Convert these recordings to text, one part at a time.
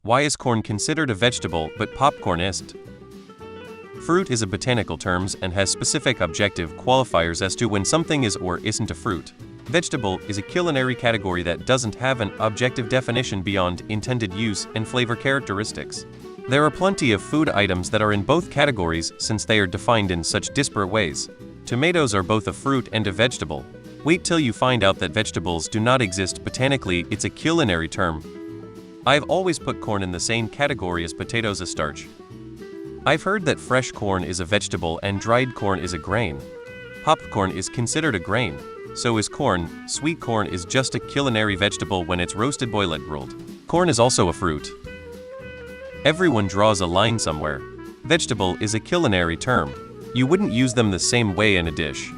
Why is corn considered a vegetable but popcorn isn't? Fruit is a botanical term and has specific objective qualifiers as to when something is or isn't a fruit. Vegetable is a culinary category that doesn't have an objective definition beyond intended use and flavor characteristics. There are plenty of food items that are in both categories since they are defined in such disparate ways. Tomatoes are both a fruit and a vegetable. Wait till you find out that vegetables do not exist botanically, it's a culinary term. I've always put corn in the same category as potatoes as starch. I've heard that fresh corn is a vegetable and dried corn is a grain. Popcorn is considered a grain. So is corn. Sweet corn is just a culinary vegetable when it's roasted, boiled, grilled. Corn is also a fruit. Everyone draws a line somewhere. Vegetable is a culinary term. You wouldn't use them the same way in a dish.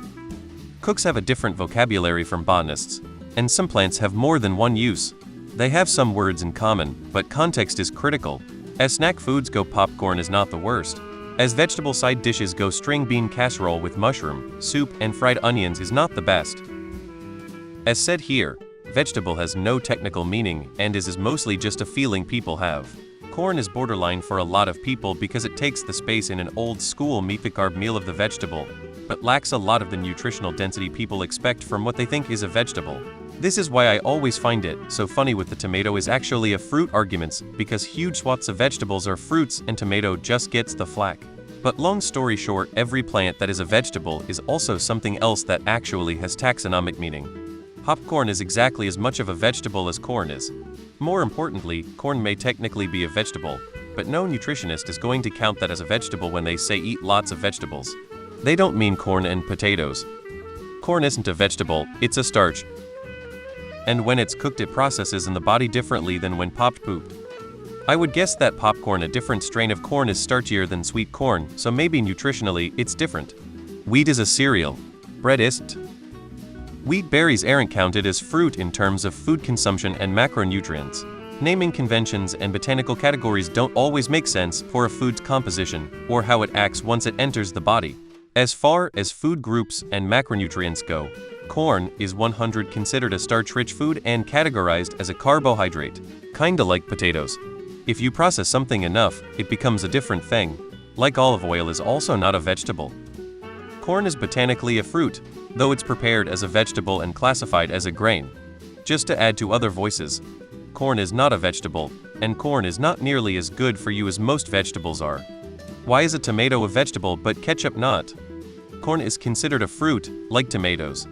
Cooks have a different vocabulary from botanists, and some plants have more than one use. They have some words in common, but context is critical. As snack foods go, popcorn is not the worst. As vegetable side dishes go, string bean casserole with mushroom, soup, and fried onions is not the best. As said here, vegetable has no technical meaning and is mostly just a feeling people have. Corn is borderline for a lot of people because it takes the space in an old-school meat-the-carb meal of the vegetable, but lacks a lot of the nutritional density people expect from what they think is a vegetable. This is why I always find it so funny with the tomato is actually a fruit arguments, because huge swaths of vegetables are fruits and tomato just gets the flack. But long story short, every plant that is a vegetable is also something else that actually has taxonomic meaning. Popcorn is exactly as much of a vegetable as corn is. More importantly, corn may technically be a vegetable, but no nutritionist is going to count that as a vegetable when they say eat lots of vegetables. They don't mean corn and potatoes. Corn isn't a vegetable, it's a starch. And when it's cooked, it processes in the body differently than when popped. I would guess that popcorn, a different strain of corn, is starchier than sweet corn, so maybe nutritionally it's different. Wheat is a cereal. Bread isn't. Wheat berries aren't counted as fruit in terms of food consumption and macronutrients. Naming conventions and botanical categories don't always make sense for a food's composition or how it acts once it enters the body. As far as food groups and macronutrients go, corn is 100 considered a starch-rich food and categorized as a carbohydrate, kinda like potatoes. If you process something enough, it becomes a different thing. Like olive oil is also not a vegetable. Corn is botanically a fruit, though it's prepared as a vegetable and classified as a grain. Just to add to other voices, corn is not a vegetable, and corn is not nearly as good for you as most vegetables are. Why is a tomato a vegetable but ketchup not? Corn is considered a fruit, like tomatoes.